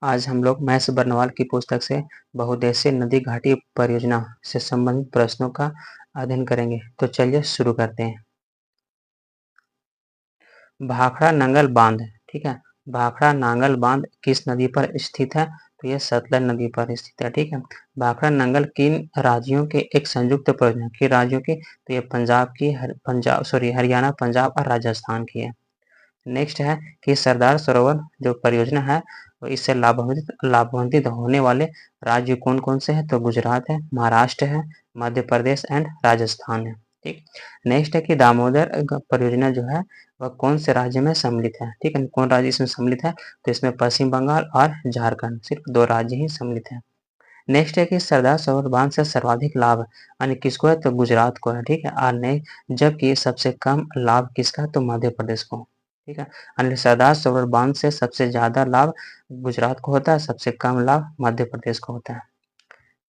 आज हम लोग महेश बर्नवाल की पुस्तक से बहुउद्देशीय नदी घाटी परियोजना से संबंधित प्रश्नों का अध्ययन करेंगे। तो चलिए शुरू करते हैं। भाखड़ा नांगल बांध, ठीक है। भाखड़ा नांगल बांध किस नदी पर स्थित है? तो यह सतलज नदी पर स्थित है, ठीक है। भाखड़ा नांगल किन राज्यों के एक संयुक्त परियोजना की राज्यों की? तो ये हरियाणा, पंजाब और राजस्थान की है। नेक्स्ट है कि सरदार सरोवर जो परियोजना है वो इससे लाभान्वित होने वाले राज्य कौन कौन से हैं? तो गुजरात है, महाराष्ट्र है, मध्य प्रदेश एंड राजस्थान है, ठीक। नेक्स्ट है कि दामोदर परियोजना जो है वह कौन से राज्य में सम्मिलित है? ठीक है, कौन राज्य इसमें सम्मिलित है? तो इसमें पश्चिम बंगाल और झारखंड, सिर्फ दो राज्य ही सम्मिलित है। नेक्स्ट है कि सरदार सरोवर बांध से सर्वाधिक लाभ अन्य किसको है? तो गुजरात को है, ठीक है। और नहीं, जबकि सबसे कम लाभ किसका? तो मध्य प्रदेश को, ठीक है। अन्य सरदार सरोवर बांध से सबसे ज्यादा लाभ गुजरात को होता है, सबसे कम लाभ मध्य प्रदेश को होता है।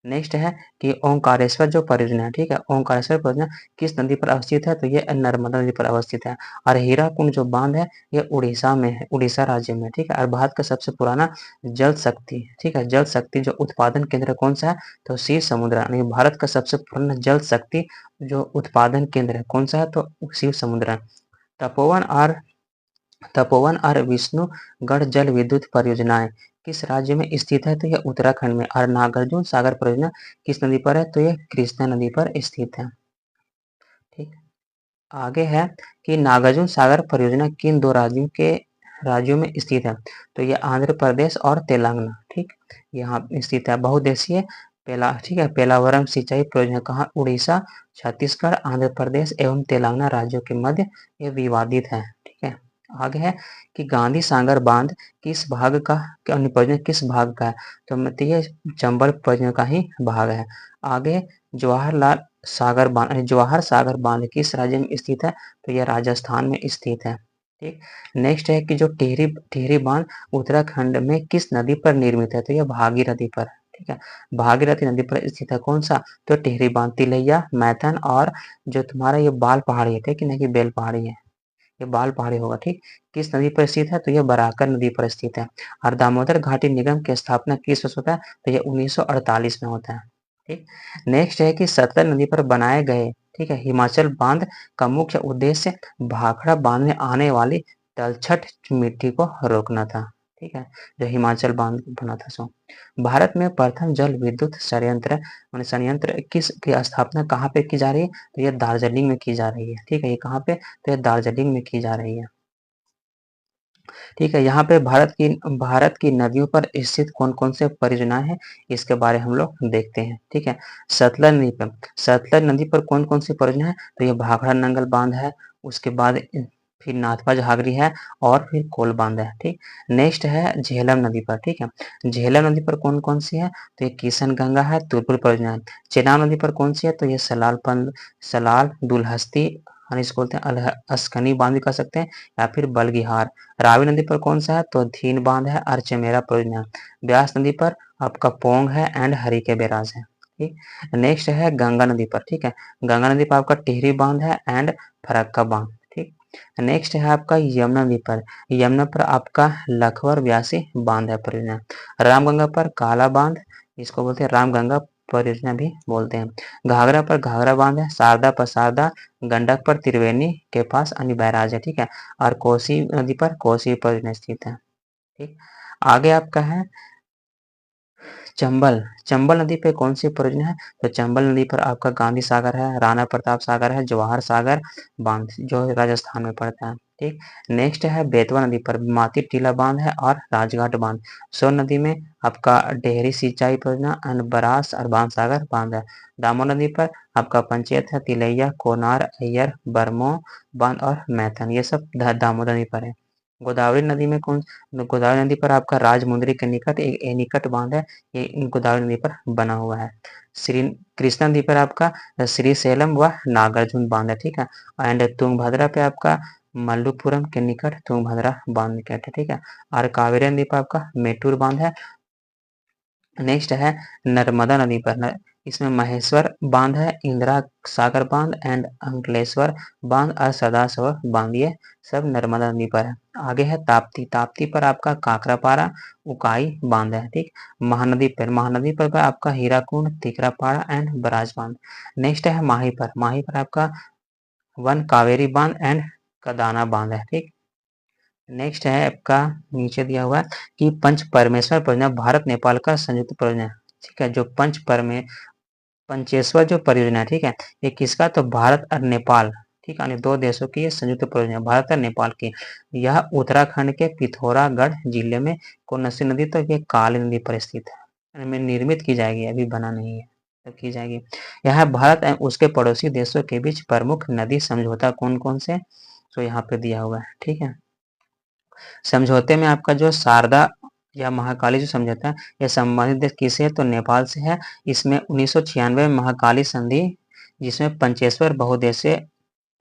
नेक्स्ट है कि ओंकारेश्वर जो परियोजना है, ठीक है, ओंकारेश्वर परियोजना किस नदी पर अवस्थित है? तो ये नर्मदा नदी पर अवस्थित है। और हीराकुंड जो बांध है ये उड़ीसा में है, उड़ीसा राज्य में, ठीक है। और भारत का सबसे पुराना जल शक्ति, ठीक है, जल शक्ति जो उत्पादन केंद्र कौन सा है? तो शिव समुद्र, यानी भारत का सबसे पुराना जल शक्ति जो उत्पादन केंद्र है कौन सा है? तो शिव समुद्र है। तपोवन और तपोवन और विष्णुगढ़ जल विद्युत परियोजनाएं किस राज्य में स्थित है? तो यह उत्तराखंड में। और नागार्जुन सागर परियोजना किस नदी पर है? तो यह कृष्णा नदी पर स्थित है, ठीक। आगे है कि नागार्जुन सागर परियोजना किन दो राज्यों में स्थित है? तो यह आंध्र प्रदेश और तेलंगाना, ठीक, यहाँ स्थित है। बहुउद्देशीय ठीक है, पेलावरम सिंचाई परियोजना कहाँ? उड़ीसा, छत्तीसगढ़, आंध्र प्रदेश एवं तेलंगाना राज्यों के मध्य ये विवादित है, ठीक है। आगे है कि गांधी सागर बांध किस भाग का परियोजना किस भाग का है? तो मतलब ये चंबल परियोजना का ही भाग है। आगे जवाहर सागर बांध किस राज्य में स्थित है? तो यह राजस्थान में स्थित है, ठीक। नेक्स्ट है कि जो टिहरी टिहरी बांध उत्तराखंड में किस नदी पर निर्मित है? तो यह भागीरथी पर, ठीक है, भागीरथी नदी पर स्थित है। कौन सा? तो टिहरी बांध तिलैया, मैथन और जो तुम्हारा ये बाल पहाड़ी है, ठीक है, नहीं कि बेल पहाड़ी है, ये बाल पहाड़ी होगा, ठीक। किस नदी पर स्थित है? तो यह बराकर नदी पर स्थित है। और दामोदर घाटी निगम की स्थापना किस वर्ष होता है? तो यह 1948 में होता है, ठीक। नेक्स्ट है कि सतलज नदी पर बनाए गए, ठीक है, हिमाचल बांध का मुख्य उद्देश्य भाखड़ा बांध में आने वाली तलछट मिट्टी को रोकना था, ठीक है, जो हिमाचल बांध बना था सो। भारत में प्रथम जल विद्युत संयंत्र किस की स्थापना कहाँ पे की जा रही है? तो यह दार्जिलिंग में की जा रही है, ठीक है। ये कहाँ पे? तो यह दार्जिलिंग में की जा रही है, ठीक है। यहाँ पे भारत की नदियों पर स्थित कौन कौन से परियोजनाएं हैं इसके बारे हम लोग देखते हैं, ठीक है। सतलज नदी पर कौन कौन सी परियोजना है? तो ये भाखड़ा नंगल बांध है, उसके बाद फिर नाथपा झागरी है और फिर कोल बांध है, ठीक। नेक्स्ट है झेलम नदी पर, ठीक है। झेलम नदी पर कौन कौन सी है? तो ये किशन गंगा है, तुलपुर परियोजना है। चेनाब नदी पर कौन सी है? तो ये सलाल दुलहस्ती, और इसको बोलते हैं अस्कनी बांध भी कह सकते हैं, या फिर बलगिहार। रावी नदी पर कौन सा है? तो धीन बांध है और चमेरा परियोजना। ब्यास नदी पर आपका पोंग है एंड हरी के बैराज है, ठीक। नेक्स्ट है गंगा नदी पर, ठीक है। गंगा नदी पर आपका टिहरी बांध है एंड फरक्का बांध, ठीक। नेक्स्ट है आपका यमुना नदी पर, यमुना पर आपका लखवर व्यासी बांध है परियोजना। रामगंगा पर काला बांध, इसको बोलते हैं रामगंगा परियोजना भी बोलते हैं। घाघरा पर घाघरा बांध है, शारदा पर शारदा, गंडक पर त्रिवेणी के पास अन्य बैराज है, ठीक है। और कोसी नदी पर कोसी परियोजना स्थित है, ठीक। आगे आपका है चंबल, चंबल नदी पे कौन सी परियोजना है? तो चंबल नदी पर आपका गांधी सागर है, राणा प्रताप सागर है, जवाहर सागर बांध जो राजस्थान में पड़ता है, ठीक। नेक्स्ट है बेतवा नदी पर माती टीला बांध है और राजघाट बांध। सोन नदी में आपका डेहरी सिंचाई परियोजना एंड बरास और बाणसागर बांध है। दामोदर नदी पर आपका पंचायत है तिलैया, कोनार, अय्यर, बरमो बांध और मैथन, ये सब दामोदर नदी पर है। गोदावरी नदी में गोदावरी नदी पर आपका राजमुंदरी के निकट एक एनीकट बांध है, ये गोदावरी नदी पर बना हुआ है। श्री कृष्णा नदी पर आपका श्रीशैलम व नागार्जुन बांध है, ठीक है। एंड तुंगभद्रा पे आपका मल्लुपुरम के निकट तुंगभद्रा बांध निकट है, ठीक है। और कावेरी नदी पर आपका मेटूर बांध है नेक्स्ट है नर्मदा नदी पर इसमें महेश्वर बांध है, इंदिरा सागर बांध एंड अंकलेश्वर बांध और सदासवर बांध, ये सब नर्मदा नदी पर है। आगे है ताप्ती, ताप्ती पर आपका काकरापारा उकाई बांध है। ठीक, महानदी पर आपका हीराकुंड तिकरापाड़ा एंड बराज बांध। नेक्स्ट है माही पर आपका वन कावेरी बांध एंड कदाना बांध है। ठीक, नेक्स्ट है आपका नीचे दिया हुआ कि पंच परमेश्वर परियोजना भारत नेपाल का संयुक्त परियोजना है। ठीक है, जो पंचेश्वर जो परियोजना है, ठीक है, ये किसका, तो भारत और नेपाल, ठीक है, दो देशों की ये संयुक्त परियोजना, भारत और नेपाल की। यह उत्तराखंड के पिथौरागढ़ जिले में कोसी नदी तक ये काली नदी पर स्थित है, में निर्मित की जाएगी, अभी बना नहीं है, तब की जाएगी। यह भारत एवं उसके पड़ोसी देशों के बीच प्रमुख नदी समझौता कौन कौन से, तो यहाँ पे दिया हुआ है। ठीक है, समझौते में आपका जो शारदा या महाकाली जो समझौता है, यह संबंधित देश किसे है, तो नेपाल से है। इसमें 1996 में महाकाली संधि, जिसमें पंचेश्वर बहुउद्देशीय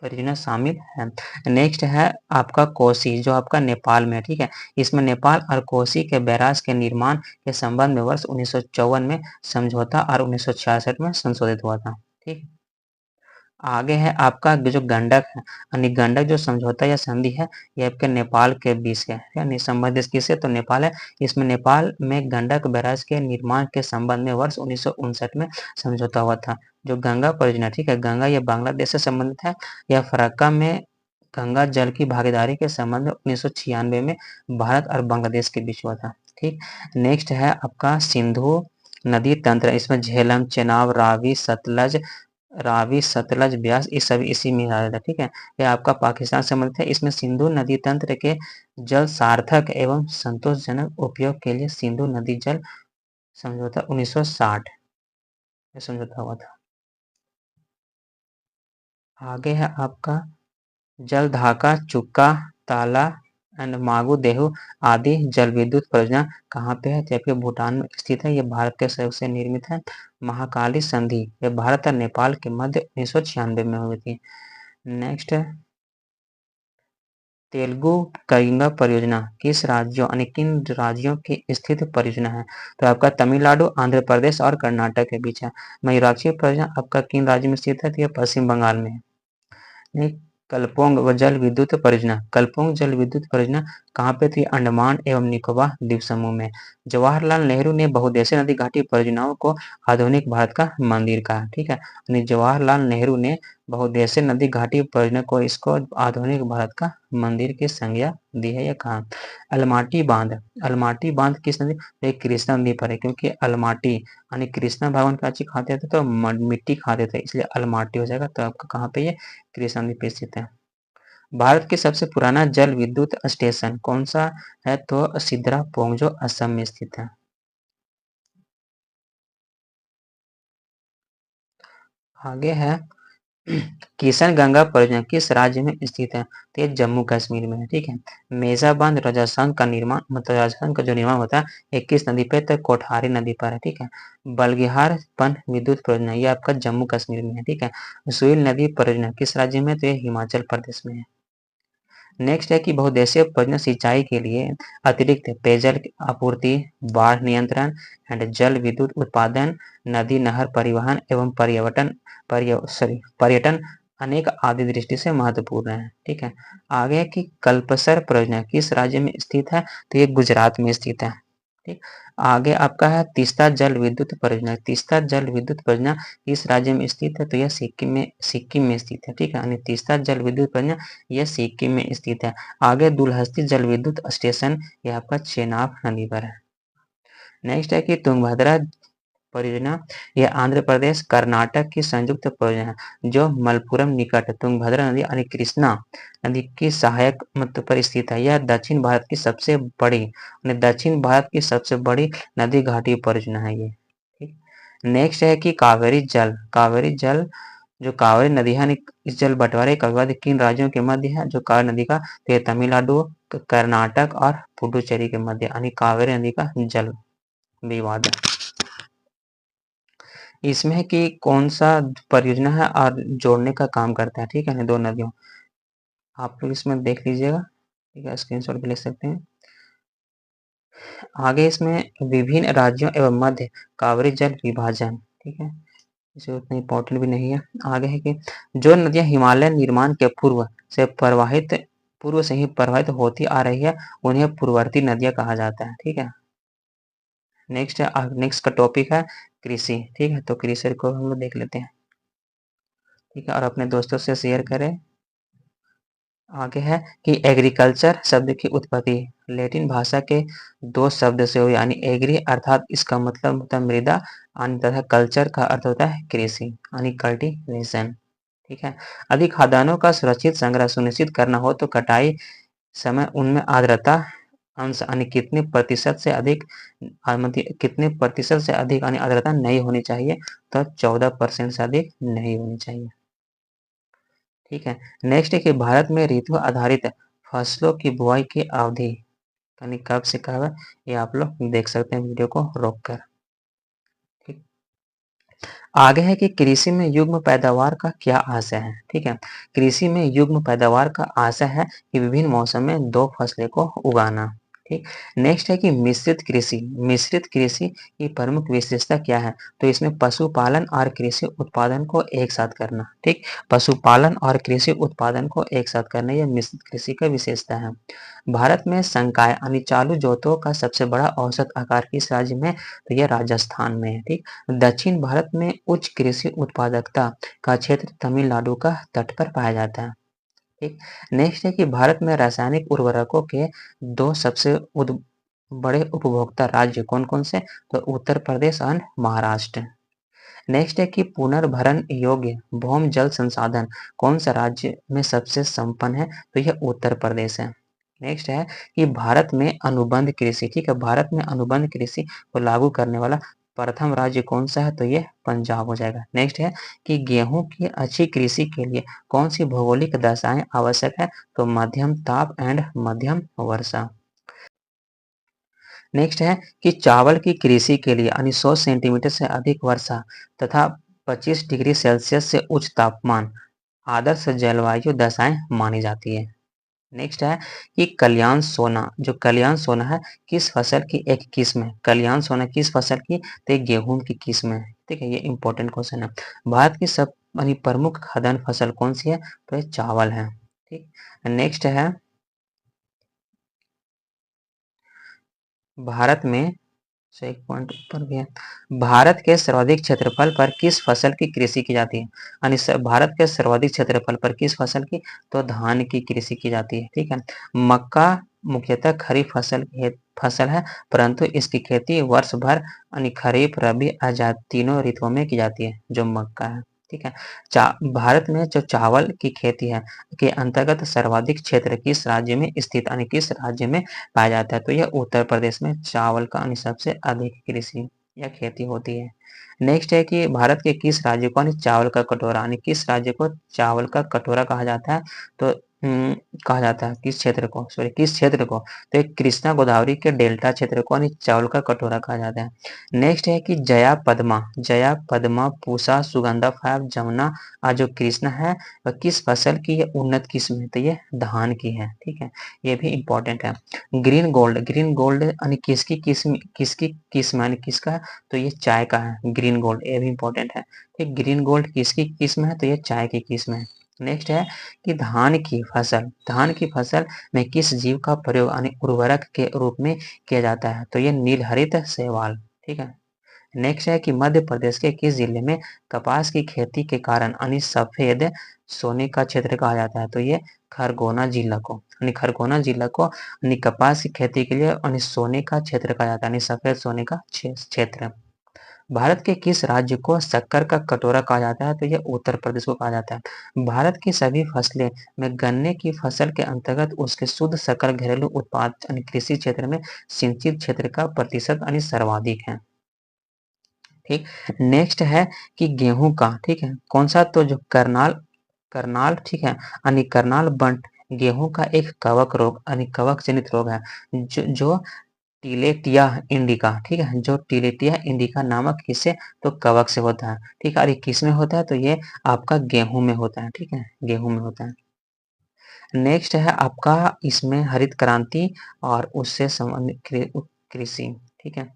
परियोजना शामिल है। नेक्स्ट है आपका कोसी, जो आपका नेपाल में, ठीक है, इसमें नेपाल और कोसी के बैराज के निर्माण के संबंध में वर्ष 1954 में समझौता और 1966 में संशोधित हुआ था। ठीक, आगे है आपका जो गंडक है, यानी गंडक जो समझौता या संधि है, ये आपके नेपाल के बीच है, यानी संबंधित किससे, तो नेपाल है। इसमें नेपाल में गंडक बैराज के निर्माण के संबंध में वर्ष 1959 में समझौता हुआ था। जो गंगा परियोजना, ठीक है, गंगा ये बांग्लादेश से संबंधित है। यह फरक्का में गंगा जल की भागीदारी के संबंध में 1996 में भारत और बांग्लादेश के बीच हुआ था। ठीक, नेक्स्ट है आपका सिंधु नदी तंत्र, इसमें झेलम, चेनाब, रावी, सतलज, ब्यास, ये सभी इसी में आ जाता है। ठीक है, यह आपका पाकिस्तान से संबंधित है। इसमें सिंधु नदी तंत्र के जल सार्थक एवं संतोषजनक उपयोग के लिए सिंधु नदी जल समझौता 1960 में समझौता हुआ था। आगे है आपका जलढाका, चुक्का, ताला एंड मागु देहु आदि जल विद्युत परियोजना कहाँ पे है, जबकि भूटान में स्थित है। ये भारत के सहयोग से निर्मित है। महाकाली संधि ये भारत और नेपाल के मध्य 1996 में हुई थी। नेक्स्ट है तेलुगु गंगा परियोजना किस राज्यों यानी किन राज्यों की स्थित परियोजना है, तो आपका तमिलनाडु, आंध्र प्रदेश और कर्नाटक के बीच है। मयूराक्षी परियोजना आपका किन राज्य में स्थित है, तो यह पश्चिम बंगाल में है। कलपोंग जल विद्युत परियोजना, कलपोंग जल विद्युत परियोजना कहाँ पे थी, अंडमान एवं निकोबार द्वीप समूह में। जवाहरलाल नेहरू ने बहुउद्देशीय नदी घाटी परियोजनाओं को आधुनिक भारत का मंदिर कहा। ठीक है, जवाहरलाल नेहरू ने बहुउद्देशीय नदी घाटी परियोजना को इसको आधुनिक भारत का मंदिर की संज्ञा दी है, या कहा। अलमाटी बांध किस नदी, एक कृष्णा नदी पर है, क्योंकि अलमाटी यानी कृष्णा भगवान क्या चीज खाते थे, तो मिट्टी खाते थे, इसलिए अलमाटी हो जाएगा। तो आपका कहाँ पे, ये कृष्णा नदी पे स्थित है। भारत के सबसे पुराना जल विद्युत स्टेशन कौन सा है, तो सिद्रापोंग जो असम में स्थित है। आगे है किशन गंगा परियोजना किस राज्य में स्थित है, तो ये जम्मू कश्मीर में है। ठीक है, मेजाबांध राजस्थान का निर्माण, मतलब राजस्थान का जो निर्माण होता है, ये किस नदी पे, तो कोठारी नदी पर है। ठीक है, बल्गिहार पन विद्युत परियोजना ये आपका जम्मू कश्मीर में है। ठीक है, सुइल नदी परियोजना किस राज्य में, तो ये हिमाचल प्रदेश में है। नेक्स्ट है कि बहुउद्देशीय परियोजना सिंचाई के लिए अतिरिक्त पेयजल आपूर्ति, बाढ़ नियंत्रण एंड जल विद्युत उत्पादन, नदी नहर परिवहन एवं पर्यटन अनेक आदि दृष्टि से महत्वपूर्ण है। ठीक है, आगे कि कल्पसर परियोजना किस राज्य में स्थित है, तो ये गुजरात में स्थित है। ठीक, आगे आपका है तीस्ता जल विद्युत परियोजना, तीस्ता जल विद्युत परियोजना किस राज्य में स्थित है, तो यह सिक्किम में स्थित है। ठीक है, यानी तीस्ता जल विद्युत परियोजना यह सिक्किम में स्थित है। आगे दुलहस्ती जल विद्युत स्टेशन यह आपका चेनाब नदी पर है। नेक्स्ट है कि तुंगभद्रा परियोजना यह आंध्र प्रदेश कर्नाटक की संयुक्त परियोजना है, जो मलप्पुरम निकट तुंगभद्रा नदी यानी कृष्णा नदी की सहायक मध्य पर स्थित है। यह दक्षिण भारत की सबसे बड़ी नदी घाटी परियोजना है ये। ठीक, नेक्स्ट है कि कावेरी जल जो कावेरी नदी है, इस जल बंटवारे का विवाद किन राज्यों के मध्य है, जो कावेरी नदी का, तो ये तमिलनाडु, कर्नाटक और पुडुचेरी के मध्य, यानी कावेरी नदी का जल विवाद है। इसमें कि कौन सा परियोजना है और जोड़ने का काम करता है। ठीक है, दो नदियों, आप लोग इसमें देख लीजिएगा। ठीक है, स्क्रीनशॉट भी ले सकते हैं। आगे इसमें विभिन्न राज्यों एवं मध्य कावेरी जल विभाजन, ठीक है, इसे उतना इम्पोर्टेंट भी नहीं है। आगे है कि जो नदियां हिमालय निर्माण के पूर्व से ही प्रवाहित होती आ रही है उन्हें पूर्ववर्ती नदियां कहा जाता है, ठीक है। नेक्स्ट का टॉपिक है कृषि, ठीक है, तो कृषि को हम लोग देख लेते हैं, ठीक है, और अपने दोस्तों से शेयर करें। आगे है कि एग्रीकल्चर शब्द की उत्पत्ति लैटिन भाषा के दो शब्द से हुई, यानी एग्री अर्थात इसका मतलब होता है मृदा, यानी तथा कल्चर का अर्थ होता है कृषि यानी कल्टीवेशन, ठीक है। अधिक खाद्यान्नों का सुरक्षित संग्रह सुनिश्चित करना हो तो कटाई समय उनमें आर्द्रता अंश यानी कितने प्रतिशत से अधिक यानी आर्द्रता नहीं होनी चाहिए, तो 14% से अधिक नहीं होनी चाहिए, ठीक है। नेक्स्ट है कि भारत में ऋतु आधारित फसलों की बुआई की अवधि यानी कब से कब है, ये आप लोग देख सकते हैं वीडियो को रोक कर, ठीक। आगे है कि कृषि में युग्म पैदावार का क्या आशय है, ठीक है। कृषि में युग्म पैदावार का आशय है कि विभिन्न मौसम में दो फसलें को उगाना, ठीक। नेक्स्ट है कि मिश्रित कृषि की प्रमुख विशेषता क्या है, तो इसमें पशुपालन और कृषि उत्पादन को एक साथ करना, ठीक। पशुपालन और कृषि उत्पादन को एक साथ करना यह मिश्रित कृषि का विशेषता है। भारत में संकाय यानी चालू जोतों का सबसे बड़ा औसत आकार किस राज्य में, तो यह राजस्थान में है, ठीक। दक्षिण भारत में उच्च कृषि उत्पादकता का क्षेत्र तमिलनाडु का तट पर पाया जाता है, ठीक। नेक्स्ट है कि भारत में रासायनिक उर्वरकों के दो सबसे बड़े उपभोक्ता राज्य कौन कौन से, तो उत्तर प्रदेश और महाराष्ट्र। नेक्स्ट है कि पुनर्भरण योग्य भौम जल संसाधन कौन सा राज्य में सबसे संपन्न है, तो यह उत्तर प्रदेश है। नेक्स्ट है कि भारत में अनुबंध कृषि, ठीक है, भारत में अनुबंध कृषि को लागू करने वाला प्रथम राज्य कौन सा है, तो ये पंजाब हो जाएगा। नेक्स्ट है कि गेहूं की अच्छी कृषि के लिए कौन सी भौगोलिक दशाएं आवश्यक है, तो मध्यम ताप एंड मध्यम वर्षा। नेक्स्ट है कि चावल की कृषि के लिए यानी 100 सेंटीमीटर से अधिक वर्षा तथा 25 डिग्री सेल्सियस से उच्च तापमान आदर्श जलवायु दशाएं मानी जाती है। नेक्स्ट है कि कल्याण सोना, जो कल्याण सोना है किस फसल की एक किस्म है, कल्याण सोना किस फसल की, तो एक गेहूं की किस्म है, ठीक है, ये इंपॉर्टेंट क्वेश्चन है। भारत की सब यानी प्रमुख खाद्यान्न फसल कौन सी है, तो ये चावल है, ठीक। नेक्स्ट है भारत में से एक पॉइंट ऊपर भी है, भारत के सर्वाधिक क्षेत्रफल पर किस फसल की कृषि की जाती है, यानी भारत के सर्वाधिक क्षेत्रफल पर किस फसल की, तो धान की कृषि की जाती है, ठीक है। मक्का मुख्यतः खरीफ फसल है, परंतु इसकी खेती वर्ष भर यानी खरीफ रबी आजाद तीनों ऋतुओं में की जाती है, जो मक्का है, ठीक है। भारत में जो चावल की खेती है के अंतर्गत सर्वाधिक क्षेत्र किस राज्य में स्थित यानी किस राज्य में पाया जाता है, तो यह उत्तर प्रदेश में चावल का यानी सबसे अधिक कृषि या खेती होती है। नेक्स्ट है कि भारत के किस राज्य को यानी चावल का कटोरा यानी किस राज्य को चावल का कटोरा कहा जाता है, तो कहा जाता है किस क्षेत्र को, सॉरी किस क्षेत्र को, तो एक कृष्णा गोदावरी के डेल्टा क्षेत्र को यानी चावल का कटोरा कहा जाता है। नेक्स्ट है कि जया पद्मा पूसा सुगंधा फाइव जमुना जो कृष्णा है वह किस फसल की ये उन्नत किस्म है, तो ये धान की है, ठीक है, ये भी इंपॉर्टेंट है। ग्रीन गोल्ड यानी किसकी किस्म यानी किसका है, तो ये चाय का है, ग्रीन गोल्ड, ये भी इंपॉर्टेंट है, ठीक। ग्रीन गोल्ड किसकी किस्म है, तो ये चाय की किस्म है। नेक्स्ट है कि धान की फसल में किस जीव का प्रयोग यानी उर्वरक के रूप में किया जाता है, तो ये नीलहरित शैवाल, ठीक है। नेक्स्ट है कि मध्य प्रदेश के किस जिले में कपास की खेती के कारण यानी सफेद सोने का क्षेत्र कहा जाता है, तो ये खरगोना जिला को यानी कपास की खेती के लिए यानी सोने का क्षेत्र कहा जाता है, यानी सफेद सोने का क्षेत्र। भारत के किस राज्य को शक्कर का कटोरा कहा जाता है, तो यह उत्तर प्रदेश को कहा जाता है। भारत की सभी फसलें में गन्ने की फसल के अंतर्गत उसके शुद्ध सकल घरेलू उत्पाद यानी कृषि क्षेत्र में सिंचित क्षेत्र का प्रतिशत यानी सर्वाधिक है, ठीक। नेक्स्ट है कि गेहूं का, ठीक है, कौन सा, तो जो करनाल करनाल ठीक है, यानी करनाल बंट गेहूं का एक कवक रोग यानी कवक जनित रोग है, जो टिलेटिया इंडिका, ठीक है, जो टिलेटिया इंडिका नामक किससे, तो कवक से होता है, ठीक है, और ये किस में होता है, तो ये आपका गेहूं में होता है, ठीक है, गेहूं में होता है। नेक्स्ट है आपका इसमें हरित क्रांति और उससे संबंधित कृषि, ठीक है।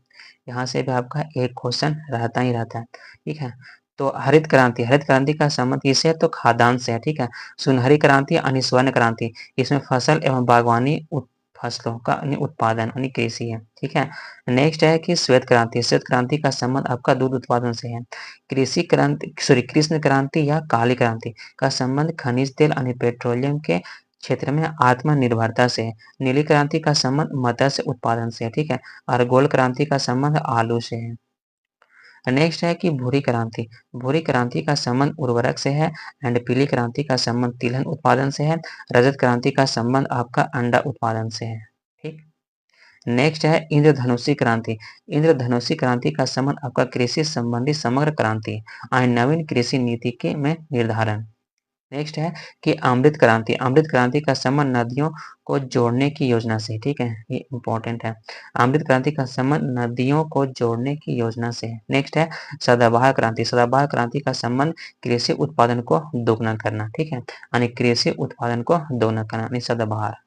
यहाँ से भी आपका एक क्वेश्चन रहता ही रहता है, ठीक है। तो हरित क्रांति का संबंध किससे है? तो खाद्यान्न से है, ठीक है। सुनहरी क्रांति यानी स्वर्ण क्रांति, इसमें फसल एवं बागवानी फसलों का उत्पादन यानी कृषि है, ठीक है। नेक्स्ट है कि श्वेत क्रांति का संबंध आपका दूध उत्पादन से है। कृष्ण क्रांति या काली क्रांति का संबंध खनिज तेल यानी पेट्रोलियम के क्षेत्र में आत्मनिर्भरता से है। नीली क्रांति का संबंध मत्स्य उत्पादन से है, ठीक है। और गोल्ड क्रांति का संबंध आलू से है। नेक्स्ट है कि भूरी क्रांति का संबंध उर्वरक से है। एंड पीली क्रांति का संबंध तिलहन उत्पादन से है। रजत क्रांति का संबंध आपका अंडा उत्पादन से है, ठीक। नेक्स्ट है इंद्रधनुषी क्रांति। इंद्रधनुषी क्रांति का संबंध आपका कृषि संबंधी समग्र क्रांति और नवीन कृषि नीति के में निर्धारण। नेक्स्ट है कि अमृत क्रांति का संबंध नदियों को जोड़ने की योजना से, ठीक है, ये इंपॉर्टेंट है। अमृत क्रांति का संबंध नदियों को जोड़ने की योजना से है। नेक्स्ट है सदाबहार क्रांति का संबंध कृषि उत्पादन को दोगुना करना, ठीक है, यानी कृषि उत्पादन को दोगुना करना यानी सदाबहार,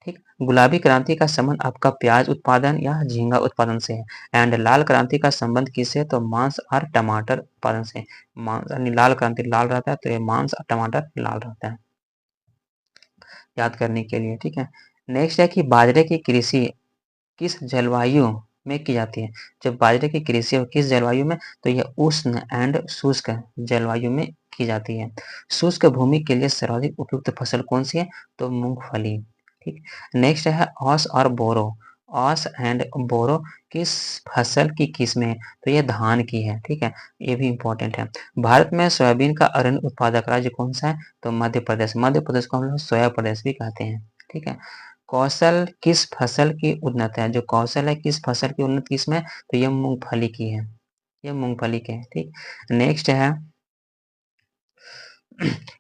ठीक। गुलाबी क्रांति का संबंध आपका प्याज उत्पादन या झींगा उत्पादन से है। एंड लाल क्रांति का संबंध किससे? तो मांस और टमाटर उत्पादन से। मांस यानी लाल क्रांति लाल रहता है, तो ये मांस और टमाटर लाल रहता है, याद करने के लिए, ठीक है। नेक्स्ट है कि बाजरे की कृषि किस जलवायु में की जाती है? जब बाजरे की कृषि हो किस जलवायु में? तो यह उष्ण एंड शुष्क जलवायु में की जाती है। शुष्क भूमि के लिए सर्वाधिक उपयुक्त फसल कौन सी है? तो मूंगफली, ठीक। नेक्स्ट है औस और बोरो। औस एंड बोरो किस फसल की किस्म है? तो ये धान की है, ठीक है, ये भी इंपॉर्टेंट है। भारत में सोयाबीन का अरण्य उत्पादक राज्य कौन सा है? तो मध्य प्रदेश। मध्य प्रदेश को हम लोग सोया प्रदेश भी कहते हैं, ठीक है। कौशल किस फसल की उन्नत है? जो कौशल है किस फसल की उन्नत किस्म है? तो ये मूंगफली की है, ये मूंगफली के है, ठीक। नेक्स्ट है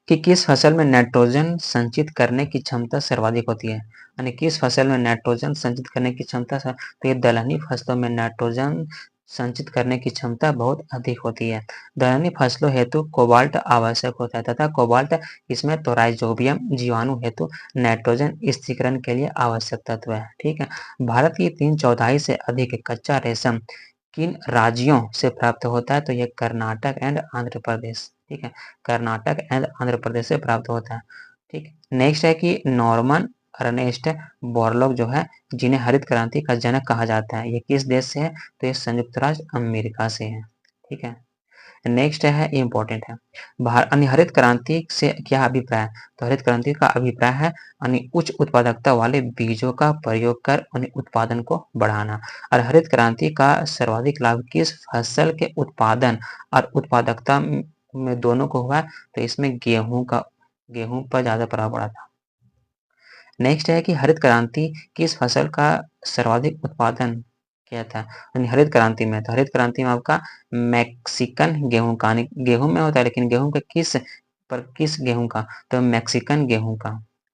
कि किस फसल में नाइट्रोजन संचित करने की क्षमता सर्वाधिक होती है? यानी किस फसल में नाइट्रोजन संचित करने की क्षमता तो ये दलहनी फसलों में नाइट्रोजन संचित करने की क्षमता बहुत अधिक होती है। दलहनी फसलों हेतु कोबाल्ट आवश्यक होता है तथा कोबाल्ट इसमें तो राइजोबियम जीवाणु हेतु नाइट्रोजन स्थिरीकरण के लिए आवश्यक तत्व है, ठीक है। भारत की 3/4 से अधिक कच्चा रेशम किन राज्यों से प्राप्त होता है? तो ये कर्नाटक एंड आंध्र प्रदेश, ठीक है, कर्नाटक एंड आंध्र प्रदेश से प्राप्त होता है, ठीक। नेक्स्ट है कि नॉर्मन अर्नेस्ट बोरलॉग जो है, जिन्हें हरित क्रांति का जनक कहा जाता है, ये किस देश से है? तो ये संयुक्त राज्य अमेरिका से है, ठीक है। नेक्स्ट है ये इंपॉर्टेंट है। हरित क्रांति से क्या अभिप्राय है? तो हरित क्रांति का अभिप्राय है उच्च उत्पादकता वाले बीजों का प्रयोग कर उत्पादन को बढ़ाना। और हरित क्रांति का सर्वाधिक लाभ किस फसल के उत्पादन और उत्पादकता में दोनों को हुआ? तो इसमें गेहूं पर ज्यादा प्रभाव पड़ा था। नेक्स्ट है कि हरित क्रांति किस फसल का सर्वाधिक उत्पादन किया था? हरित क्रांति में, तो हरित क्रांति में आपका मैक्सिकन गेहूं का, गेहूं में होता है लेकिन गेहूं का किस गेहूं का? तो मैक्सिकन गेहूं का,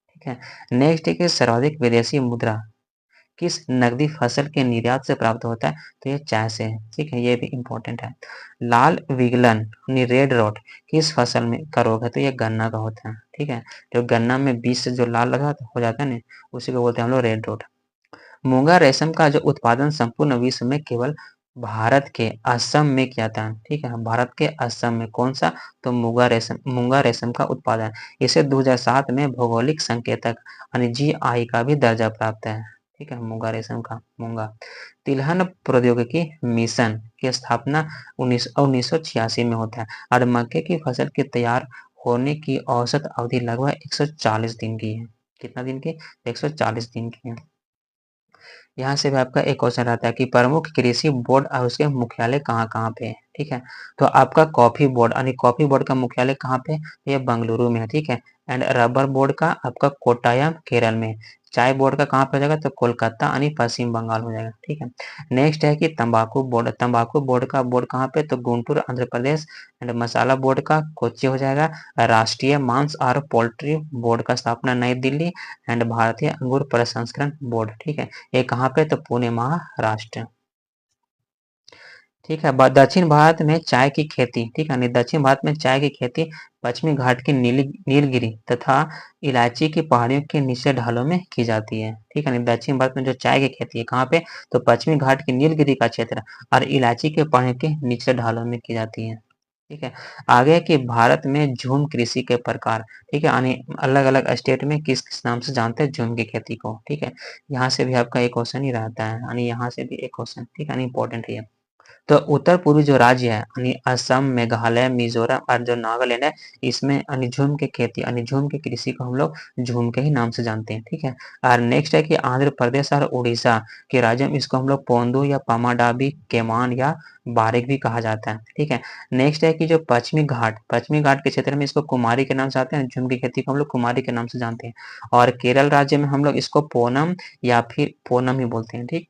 ठीक है। नेक्स्ट है कि सर्वाधिक विदेशी मुद्रा किस नकदी फसल के निर्यात से प्राप्त होता है? तो ये चाय से है, ठीक है, ये भी इंपॉर्टेंट है। लाल विगलन यानी रेड रॉट किस फसल में का रोग है? तो ये गन्ना का होता है, ठीक है। जो गन्ना में बीज से जो लाल लगा हो जाता है ना, उसी को बोलते हैं हम लोग रेड रॉट। मूंगा रेशम का जो उत्पादन संपूर्ण विश्व में केवल भारत के असम में किया था, ठीक है, भारत के असम में कौन सा? तो मूंगा रेशम का उत्पादन, इसे 2007 में भौगोलिक संकेतक यानी जीआई का भी दर्जा प्राप्त है, ठीक है, मूंगा रेशम का मूंगा। तिलहन प्रौद्योगिकी मिशन की स्थापना 1986 में होता है और मक्के की फसल के तैयार होने की औसत अवधि लगभग 140 दिन की है। कितना दिन की? 140 दिन की है। यहाँ से भी आपका एक क्वेश्चन रहता है कि प्रमुख कृषि बोर्ड और उसके मुख्यालय कहाँ कहाँ पे है, ठीक है। तो आपका कॉफी बोर्ड यानी कॉफी बोर्ड का मुख्यालय कहाँ पे? ये बेंगलुरु में है, ठीक है। एंड रबर बोर्ड का आपका कोट्टायम केरल में। चाय बोर्ड का कहाँ पे हो जाएगा? तो कोलकाता यानी पश्चिम बंगाल हो जाएगा, ठीक है। नेक्स्ट है कि तंबाकू बोर्ड का बोर्ड कहाँ पे? तो Guntur Andhra Pradesh. And masala board का कोच्चि हो जाएगा। राष्ट्रीय मांस और पोल्ट्री बोर्ड का स्थापना नई दिल्ली। एंड भारतीय अंगूर प्रसंस्करण बोर्ड, ठीक है, ये कहाँ पे? तो पुणे महाराष्ट्र। ठीक है। दक्षिण भारत में चाय की खेती, ठीक है, दक्षिण भारत में चाय की खेती पश्चिमी घाट की नीलगिरी तथा इलायची की पहाड़ियों के निचले ढालों में की जाती है। ठीक है, दक्षिण भारत में जो चाय की खेती है कहाँ पे, तो पश्चिमी घाट की नीलगिरी का क्षेत्र और इलायची के पहाड़ियों के निचले ढालों में की जाती है। ठीक है। आगे कि भारत में झूम कृषि के प्रकार, ठीक है, यानी अलग अलग स्टेट में किस किस नाम से जानते हैं झूम की खेती को। ठीक है, यहाँ से भी आपका एक क्वेश्चन ही रहता है, यानी यहाँ से भी एक क्वेश्चन, ठीक है, इंपॉर्टेंट है। तो उत्तर पूर्वी जो राज्य है यानी असम, मेघालय, मिजोरम और जो नागालैंड है, इसमें यानी झूम की खेती यानी झूम की कृषि को हम लोग झूम के ही नाम से जानते हैं। ठीक है। और नेक्स्ट है कि आंध्र प्रदेश और उड़ीसा के राज्य में इसको हम लोग पोंदू या पामाडाबी, केमान या बारिक भी कहा जाता है। ठीक है। नेक्स्ट है कि जो पश्चिमी घाट के क्षेत्र में इसको कुमारी के नाम से आते हैं, झूम की खेती को हम लोग कुमारी के नाम से जानते हैं। और केरल राज्य में हम लोग इसको पोनम या फिर पोनम ही बोलते हैं। ठीक।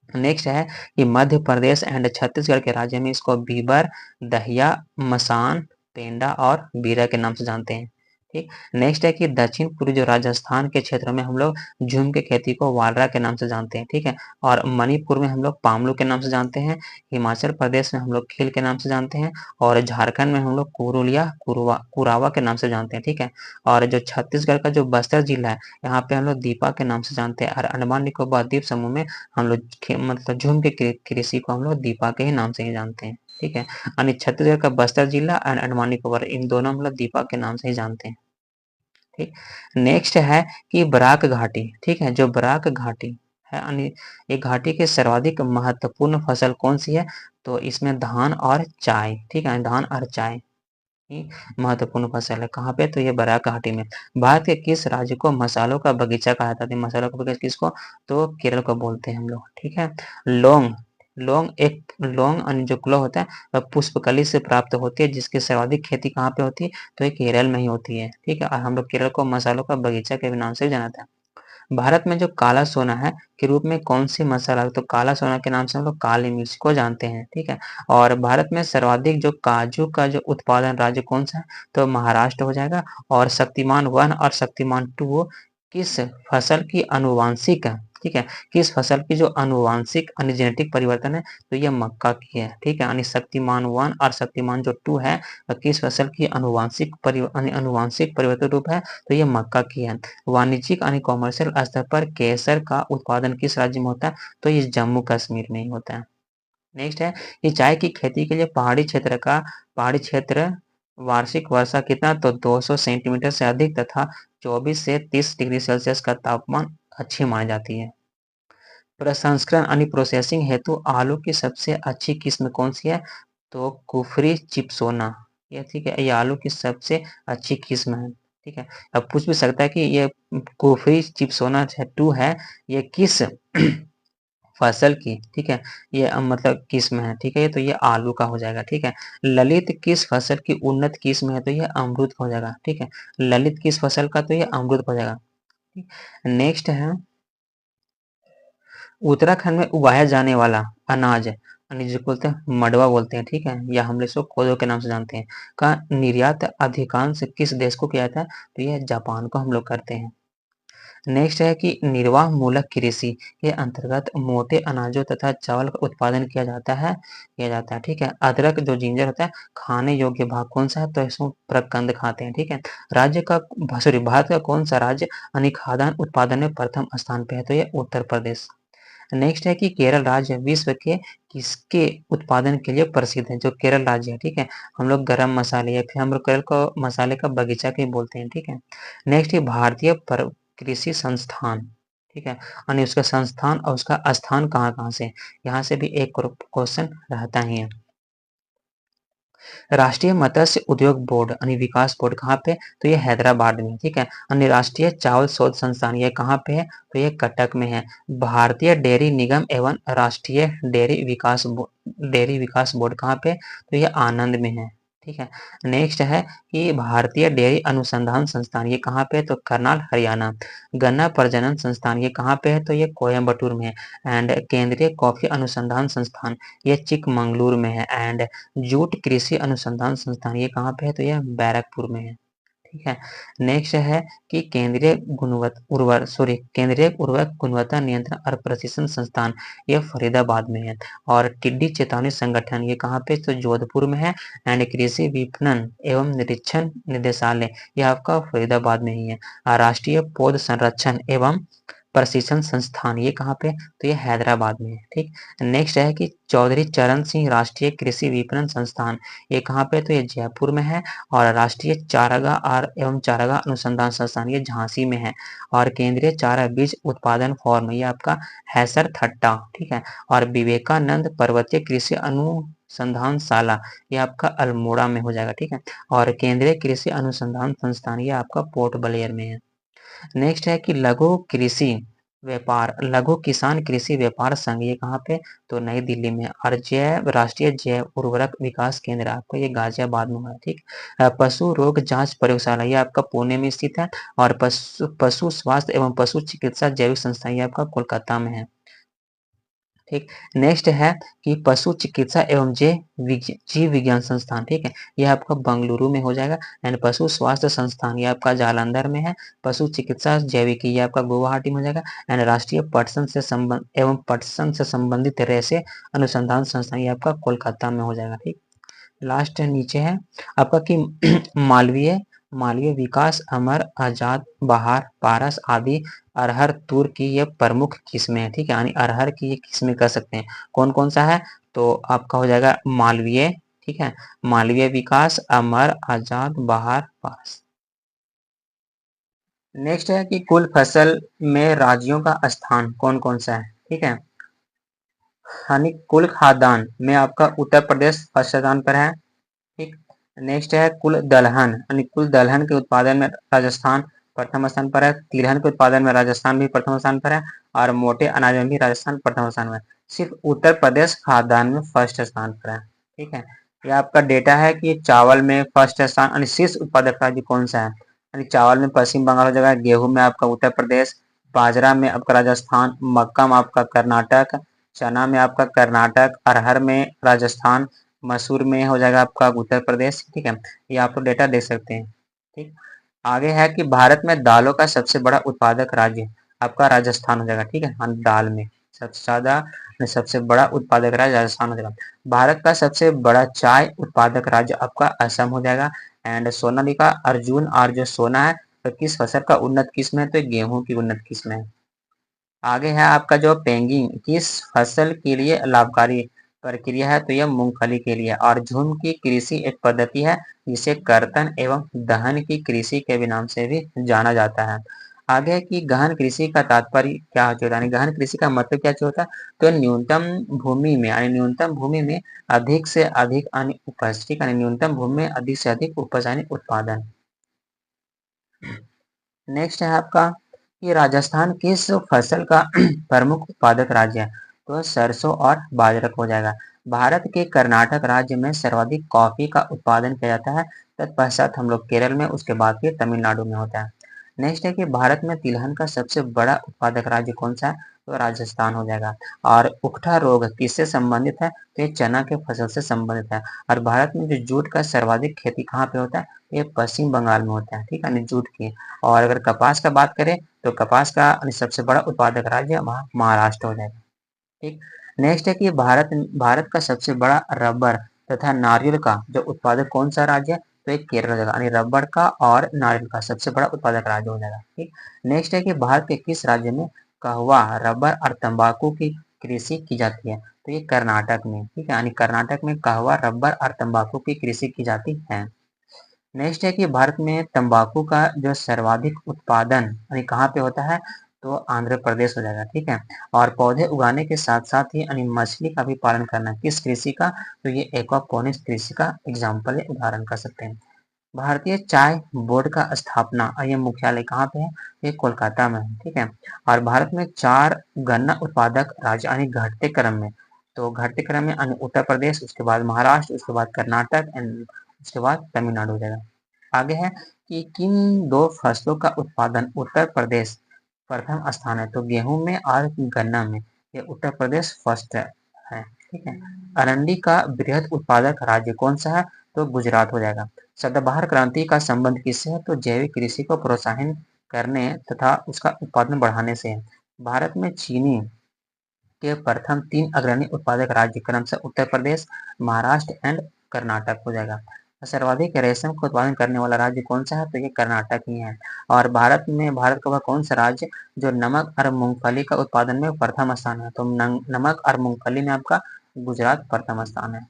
नेक्स्ट है कि मध्य प्रदेश एंड छत्तीसगढ़ के राज्य में इसको बीबर, दहिया, मसान, पेंडा और बीरा के नाम से जानते हैं। ठीक। नेक्स्ट है कि दक्षिण पूर्वी जो राजस्थान के क्षेत्र में हम लोग झूम के खेती को वालरा के नाम से जानते हैं। ठीक है। और मणिपुर में हम लोग पामलू के नाम से जानते हैं। हिमाचल प्रदेश में हम लोग खील के नाम से जानते हैं। और झारखंड में हम लोग कुरुलिया कुरावा के नाम से जानते हैं। ठीक है। और जो छत्तीसगढ़ का जो बस्तर जिला है, यहाँ पे हम लोग दीपा के नाम से जानते हैं। और अंडमान निकोबार द्वीप समूह में हम लोग मतलब झूम के कृषि को हम लोग दीपा के ही नाम से ही जानते हैं। ठीक है। यानी छत्तीसगढ़ का बस्तर जिला और अंडमान निकोबार, इन दोनों हम लोग दीपा के नाम से ही जानते हैं। ठीक। नेक्स्ट है कि बराक घाटी, ठीक है, जो बराक घाटी है यानी ये घाटी के सर्वाधिक महत्वपूर्ण फसल कौन सी है, तो इसमें धान और चाय। ठीक है, धान और चाय ही महत्वपूर्ण फसल है। कहाँ पे, तो ये बराक घाटी में। भारत के किस राज्य को मसालों का बगीचा कहा जाता है, मसालों का बगीचा किसको, तो केरल को बोलते हैं हम लोग। ठीक है। लौंग लौंग यानी जो क्लो होता है वह पुष्पकली से प्राप्त होती है, जिसकी सर्वाधिक खेती कहाँ पे होती है, तो ये केरल में ही होती है। ठीक है। और हम लोग केरल को मसालों का बगीचा के नाम से भी जाना था। भारत में जो काला सोना है के रूप में कौन सी मसाला, तो काला सोना के नाम से हम लोग काली मिर्च को जानते हैं। ठीक है। और भारत में सर्वाधिक जो काजू का जो उत्पादन राज्य कौन सा है, तो महाराष्ट्र हो जाएगा। और शक्तिमान 1 और शक्तिमान 2 किस फसल की अनुवांशिक है, ठीक है, किस फसल की जो अनुवांशिक यानी जेनेटिक परिवर्तन है, तो ये मक्का की है। ठीक है। यानी शक्तिमान 1 और शक्तिमान जो 2 है, किस फसल की अनुवांशिक परिवर्तन रूप है, तो ये मक्का की है। वाणिज्यिक यानी कॉमर्शियल स्तर पर केसर का उत्पादन किस राज्य में होता है, तो ये जम्मू कश्मीर में ही होता है। नेक्स्ट है कि चाय की खेती के लिए पहाड़ी क्षेत्र वार्षिक वर्षा कितना, तो 200 सेंटीमीटर से अधिक तथा 24 से 30 डिग्री सेल्सियस का तापमान अच्छी मानी जाती है। प्रसंस्करण यानी प्रोसेसिंग हेतु आलू की सबसे अच्छी किस्म कौन सी है, तो कुफरी चिप्सोना, ये ठीक है, ये आलू की सबसे अच्छी किस्म है। ठीक है। अब पूछ भी सकता है कि ये कुफरी चिप्सोना 2 है, ये किस फसल की, ठीक है, ये मतलब किस्म है। ठीक है, तो ये आलू का हो जाएगा। ठीक है। ललित किस फसल की उन्नत किस्म है, तो ये अमरूद का हो जाएगा। ठीक है। ललित किस फसल का, तो ये अमरूद का हो जाएगा। नेक्स्ट है उत्तराखंड में उगाया जाने वाला अनाज यानी जिसको बोलते हैं मडवा बोलते हैं। ठीक है, या हम इसको कोदो के नाम से जानते हैं, का निर्यात अधिकांश किस देश को किया जाता है, तो ये जापान को हम लोग करते हैं। नेक्स्ट है कि निर्वाह मूलक कृषि के अंतर्गत मोटे अनाजों तथा चावल का उत्पादन किया जाता है। ठीक है। अदरक जो जिंजर होता है खाने योग्य भाग कौन सा है, तो इसमें प्रकंद खाते हैं। ठीक है। भारत का कौन सा राज्य यानी खाद्यान्न उत्पादन में प्रथम स्थान पे है, तो ये उत्तर प्रदेश। नेक्स्ट है कि केरल राज्य विश्व के किसके उत्पादन के लिए प्रसिद्ध है, जो केरल राज्य है। ठीक है। हम लोग गरम मसाले या फिर हम लोग केरल को मसाले का बगीचा के बोलते हैं। ठीक है। नेक्स्ट है भारतीय कृषि संस्थान, ठीक है, यानी उसका संस्थान और उसका स्थान कहाँ कहाँ से, यहाँ से भी एक क्वेश्चन रहता ही है। राष्ट्रीय मत्स्य उद्योग बोर्ड यानी विकास बोर्ड कहाँ पे, तो ये हैदराबाद में। ठीक है। यानी राष्ट्रीय चावल शोध संस्थान ये कहाँ पे है, तो ये कटक में है। भारतीय डेयरी निगम एवं राष्ट्रीय डेयरी विकास बोर्ड कहाँ पे, तो ये आनंद में है। ठीक है। नेक्स्ट है कि भारतीय डेयरी अनुसंधान संस्थान ये कहाँ पे है, तो करनाल हरियाणा। गन्ना प्रजनन संस्थान ये कहाँ पे है, तो ये कोयम्बटूर में है। एंड केंद्रीय कॉफी अनुसंधान संस्थान ये चिकमंगलुरु में है। एंड जूट कृषि अनुसंधान संस्थान ये कहाँ पे है, तो यह बैरकपुर में है। ठीक है। नेक्स्ट है कि केंद्रीय उर्वरक गुणवत्ता नियंत्रण और प्रशिक्षण संस्थान, ये फरीदाबाद में है। और टिड्डी चेतावनी संगठन, ये कहाँ पे, तो जोधपुर में है। एंड कृषि विपणन एवं निरीक्षण निदेशालय, ये आपका फरीदाबाद में ही है। और राष्ट्रीय पौध संरक्षण एवं प्रशिक्षण संस्थान, ये कहाँ पे, तो ये हैदराबाद में है। ठीक। नेक्स्ट है कि चौधरी चरण सिंह राष्ट्रीय कृषि विपणन संस्थान, ये कहाँ पे, तो ये जयपुर में है। और राष्ट्रीय चारागाह एवं चारागाह अनुसंधान संस्थान, ये झांसी में है। और केंद्रीय चारा बीज उत्पादन फॉर्म, ये आपका हैसर थट्टा, ठीक है। और विवेकानंद पर्वतीय कृषि अनुसंधानशाला, ये आपका अल्मोड़ा में हो जाएगा। ठीक है। और केंद्रीय कृषि अनुसंधान संस्थान, ये आपका पोर्ट ब्लेयर में है। नेक्स्ट है कि लघु किसान कृषि व्यापार संघ, ये कहाँ पे, तो नई दिल्ली में। और राष्ट्रीय जैव उर्वरक विकास केंद्र, आपको ये गाजियाबाद में है। ठीक। पशु रोग जांच प्रयोगशाला, ये आपका पुणे में स्थित है। और पशु स्वास्थ्य एवं पशु चिकित्सा जैविक संस्थान, ये आपका कोलकाता में है। ठीक। नेक्स्ट है कि पशु चिकित्सा एवं जीव विज्ञान संस्थान, ठीक है, यह आपका बंगलुरु में हो जाएगा। एंड पशु स्वास्थ्य संस्थान, ये आपका जालंधर में है। पशु चिकित्सा जैविकी, ये आपका गुवाहाटी में हो जाएगा। एंड राष्ट्रीय पटसन से संबंधित रेशे अनुसंधान संस्थान, ये आपका कोलकाता में हो जाएगा। ठीक। लास्ट नीचे है आपका कि मालवीय मालवीय विकास, अमर, आजाद, बहार, पारस आदि अरहर तूर की ये प्रमुख किस्में हैं। ठीक है, यानी अरहर की ये किस्में कह सकते हैं। कौन कौन सा है, तो आपका हो जाएगा मालवीय, ठीक है, मालवीय विकास, अमर, आजाद, बहार, पारस। नेक्स्ट है कि कुल फसल में राज्यों का स्थान कौन कौन सा है। ठीक है, यानी कुल खाद्यान्न में आपका उत्तर प्रदेश फर्स्ट स्थान पर है। ठीक। नेक्स्ट है कुल दलहन, यानी कुल दलहन के उत्पादन में राजस्थान प्रथम स्थान पर है। तिलहन के उत्पादन में राजस्थान भी प्रथम स्थान पर है। और मोटे अनाज में भी राजस्थान प्रथम स्थान में है। सिर्फ उत्तर प्रदेश खाद्यान्न में फर्स्ट स्थान पर है। ठीक है, यह आपका डेटा है कि चावल में फर्स्ट स्थान, यानी शीर्ष उत्पादक राज्य कौन सा है, यानी चावल में पश्चिम बंगाल हो जाएगा, गेहूं में आपका उत्तर प्रदेश, बाजरा में आपका राजस्थान, मक्का में आपका कर्नाटक, चना में आपका कर्नाटक, अरहर में राजस्थान, मसूर में हो जाएगा आपका उत्तर प्रदेश। ठीक है, ये आप लोग डेटा देख सकते हैं। ठीक। आगे है कि भारत में दालों का सबसे बड़ा उत्पादक राज्य आपका राजस्थान हो जाएगा। ठीक है, हाँ, दाल में सबसे ज्यादा सबसे बड़ा उत्पादक राज्य राजस्थान हो जाएगा। भारत का सबसे बड़ा चाय उत्पादक राज्य आपका असम हो जाएगा। एंड सोनालिका अर्जुन, और जो सोना है तो किस फसल का उन्नत किस्म है, तो गेहूं की उन्नत किस्म है। आगे है आपका जो पेंगिंग किस फसल के लिए लाभकारी प्रक्रिया है, तो यह मूंगफली के लिए। और झूम की कृषि एक पद्धति है जिसे कर्तन एवं दहन की कृषि के भी नाम से भी जाना जाता है। आगे कि गहन कृषि का तात्पर्य क्या होता है, गहन कृषि का मतलब क्या होता है, तो न्यूनतम भूमि में, यानी न्यूनतम भूमि में अधिक से अधिक उपज, ठीक है, न्यूनतम भूमि में अधिक से अधिक उपज यानी उत्पादन। नेक्स्ट है आपका कि राजस्थान किस फसल का प्रमुख उत्पादक राज्य है, तो सरसों और बाजरा हो जाएगा। भारत के कर्नाटक राज्य में सर्वाधिक कॉफी का उत्पादन किया जाता है। तत्पश्चात हम लोग केरल में, उसके बाद फिर तमिलनाडु में होता है। नेक्स्ट है कि भारत में तिलहन का सबसे बड़ा उत्पादक राज्य कौन सा है, तो राजस्थान हो जाएगा। और उकठा रोग किससे संबंधित है, तो ये चना के फसल से संबंधित है। और भारत में जो जूट का सर्वाधिक खेती कहाँ पे होता है, ये पश्चिम बंगाल में होता है। ठीक है, जूट की। और अगर कपास का बात करें तो कपास का सबसे बड़ा उत्पादक राज्य वहाँ महाराष्ट्र हो जाएगा। ठीक। नेक्स्ट है कि भारत का सबसे बड़ा रबर तथा नारियल का जो उत्पादक कौन सा राज्य है, तो एक केरल हो जाएगा, यानी रबर का और नारियल का सबसे बड़ा उत्पादक राज्य हो जाएगा। ठीक। नेक्स्ट है कि भारत के किस राज्य में कहवा, रबर और तंबाकू की कृषि की जाती है, तो ये कर्नाटक में। ठीक है, यानी कर्नाटक में कहवा, रबर और तंबाकू की कृषि की जाती है। नेक्स्ट है कि भारत में तंबाकू का जो सर्वाधिक उत्पादन यानी कहाँ पे होता है, तो आंध्र प्रदेश हो जाएगा। ठीक है, और पौधे उगाने के साथ साथ ही यानी मछली का भी पालन करना किस कृषि का, तो ये एक्वापोनिक्स कृषि का एग्जाम्पल है, उदाहरण कर सकते हैं। भारतीय चाय बोर्ड का स्थापना ये मुख्यालय कहाँ पे है, ये कोलकाता में है। ठीक है, और भारत में 4 गन्ना उत्पादक राज्य यानी घटते क्रम में, तो घटते क्रम में उत्तर प्रदेश, उसके बाद महाराष्ट्र, उसके बाद कर्नाटक एंड उसके बाद तमिलनाडु हो जाएगा। आगे है कि किन 2 फसलों का उत्पादन उत्तर प्रदेश प्रथम स्थान है, तो गेहूं में और गन्ना में ये उत्तर प्रदेश फर्स्ट है। ठीक है, अरंडी का बृहद उत्पादक राज्य कौन सा है, तो गुजरात हो जाएगा। सदाबहार क्रांति का संबंध किससे है? तो जैविक कृषि को प्रोत्साहन करने तथा उसका उत्पादन बढ़ाने से है। भारत में चीनी के प्रथम 3 अग्रणी उत्पादक राज्य क्रमशः उत्तर प्रदेश, महाराष्ट्र एंड कर्नाटक हो जाएगा। सर्वाधिक रेशम का उत्पादन करने वाला राज्य कौन सा है? तो ये कर्नाटक ही है। और भारत का वह कौन सा राज्य जो नमक और मूंगफली का उत्पादन में प्रथम स्थान है? तो नमक और मूंगफली में आपका गुजरात प्रथम स्थान है।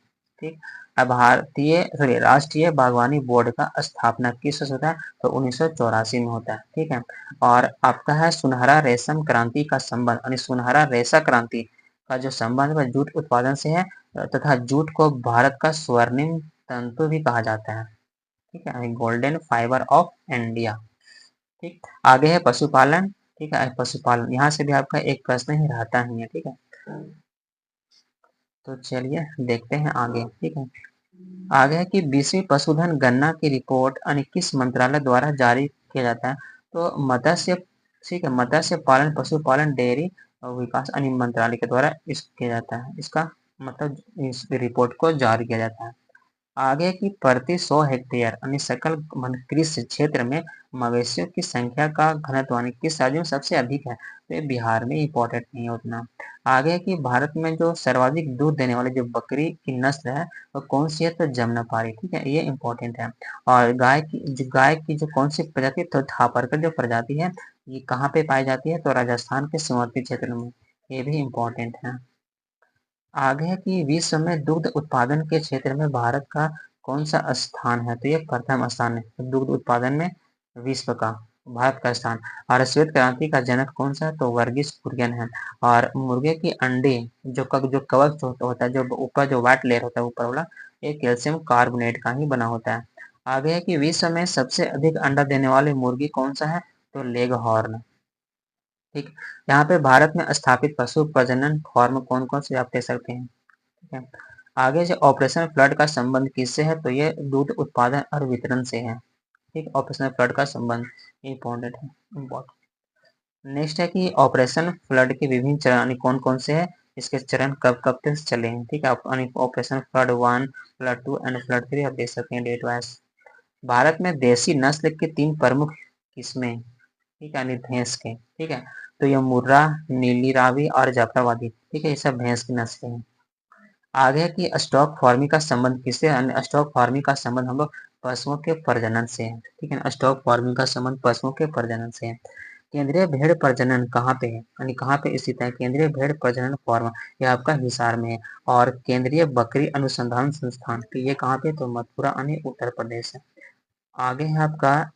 ठीक। अब राष्ट्रीय बागवानी बोर्ड का स्थापना किस वर्ष होता है? तो 1984 में होता है। ठीक है। और आपका है सुनहरा रेशम क्रांति का संबंध, यानी सुनहरा रेशा क्रांति का जो संबंध है जूट उत्पादन से है, तथा जूट को भारत का स्वर्णिम तंतु भी कहा जाता है। ठीक है, गोल्डन फाइबर ऑफ इंडिया। ठीक। आगे है पशुपालन। ठीक है, पशुपालन यहाँ से भी आपका एक प्रश्न ही रहता ही है। ठीक है, तो चलिए देखते हैं आगे। ठीक है, आगे है कि 20वीं पशुधन गणना की रिपोर्ट यानी किस मंत्रालय द्वारा जारी किया जाता है? तो मत्स्य, ठीक है, मत्स्य पालन पशुपालन डेयरी और विकास यानी मंत्रालय के द्वारा इस किया जाता है। इसका मतलब इस रिपोर्ट को जारी किया जाता है। आगे की प्रति 100 हेक्टेयर यानी सकल कृषि क्षेत्र में मवेशियों की संख्या का घनत्व यानी किस राज्य में सबसे अधिक है? तो ये बिहार में इम्पोर्टेंट नहीं है उतना। आगे की भारत में जो सर्वाधिक दूध देने वाली जो बकरी की नस्ल है वो कौन सी है? तो जमुनापारी। ठीक है, ये इम्पोर्टेंट है। और गाय की जो कौन सी प्रजाति? तो थापरकर जो प्रजाति है ये कहाँ पे पाई जाती है? तो राजस्थान के सीमावर्ती क्षेत्र में। ये भी इम्पोर्टेंट है। आगे है कि विश्व में दुग्ध उत्पादन के क्षेत्र में भारत का कौन सा स्थान है? तो ये प्रथम स्थान है दुग्ध उत्पादन में विश्व का, भारत का स्थान। और श्वेत क्रांति का जनक कौन सा है? तो वर्गीस कुरियन है। और मुर्गे की अंडे जो कवच होता है, जो ऊपर जो व्हाइट लेयर होता है ऊपर वाला, ये कैल्शियम कार्बोनेट का ही बना होता है। आगे है कि विश्व में सबसे अधिक अंडा देने वाली मुर्गी कौन सा है? तो लेग हॉर्न। ठीक। यहाँ पे भारत में स्थापित पशु प्रजनन फॉर्म कौन कौन से आप दे सकते हैं? ठीक है। आगे जो ऑपरेशन फ्लड का संबंध किससे है? तो ये दूध उत्पादन और वितरण से है। ठीक, ऑपरेशन फ्लड का संबंध इम्पोर्टेंट है, इम्पोर्टेंट। नेक्स्ट है कि ऑपरेशन फ्लड के विभिन्न चरण यानी कौन कौन से है, इसके चरण कब कब तक चले हैं? ठीक है, operation flood 1, flood 2 and flood 3 आप देख सकते हैं डेट वाइज। भारत में देसी नस्ल के 3 प्रमुख किस्में, ठीक है, यानी भैंस के। ठीक है, तो ये मुर्रा, नीली रावी और जाफराबादी। ठीक है, ये सब भैंस की नस्लें हैं। आगे है कि स्टॉक फार्मिंग का संबंध किससे? स्टॉक फार्मिंग का संबंध हम लोग पशुओं के प्रजनन से है। ठीक है, स्टॉक फार्मिंग का संबंध पशुओं के प्रजनन से है। केंद्रीय भेड़ प्रजनन कहाँ पे है, यानी कहाँ पे स्थित है? केंद्रीय भेड़ प्रजनन फार्म यह आपका हिसार में है। और केंद्रीय बकरी अनुसंधान संस्थान तो ये कहाँ पे? तो मथुरा यानी उत्तर प्रदेश है। आगे है आपका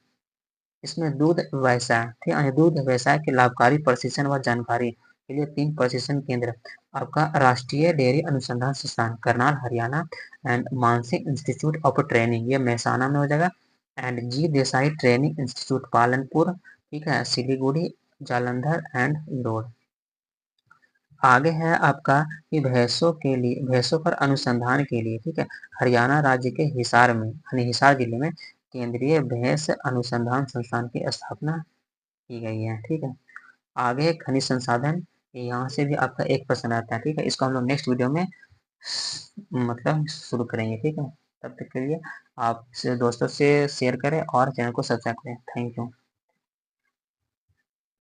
इसमें दूध व्यवसाय, ठीक है, दूध व्यवसाय के लाभकारी प्रशिक्षण व जानकारी के लिए 3 प्रशिक्षण केंद्र आपका राष्ट्रीय डेयरी अनुसंधान संस्थान करनाल हरियाणा एंड मानसिक इंस्टीट्यूट ऑफ ट्रेनिंग ये महसाना में हो जाएगा। And G Desai training institute Palanpur, ठीक है, सिलीगुड़ी, जालंधर एंड इंदौर। आगे है आपका कि भैंसों पर अनुसंधान के लिए, ठीक है, हरियाणा राज्य के हिसार में यानी हिसार जिले में केंद्रीय भैंस अनुसंधान संस्थान की स्थापना की गई है। ठीक है, आगे खनिज संसाधन, यहाँ से भी आपका एक प्रश्न आता है। ठीक है, इसको हम लोग नेक्स्ट वीडियो में मतलब शुरू करेंगे। ठीक है, तब तक के लिए आप दोस्तों से शेयर करें और चैनल को सब्सक्राइब करें। Thank you.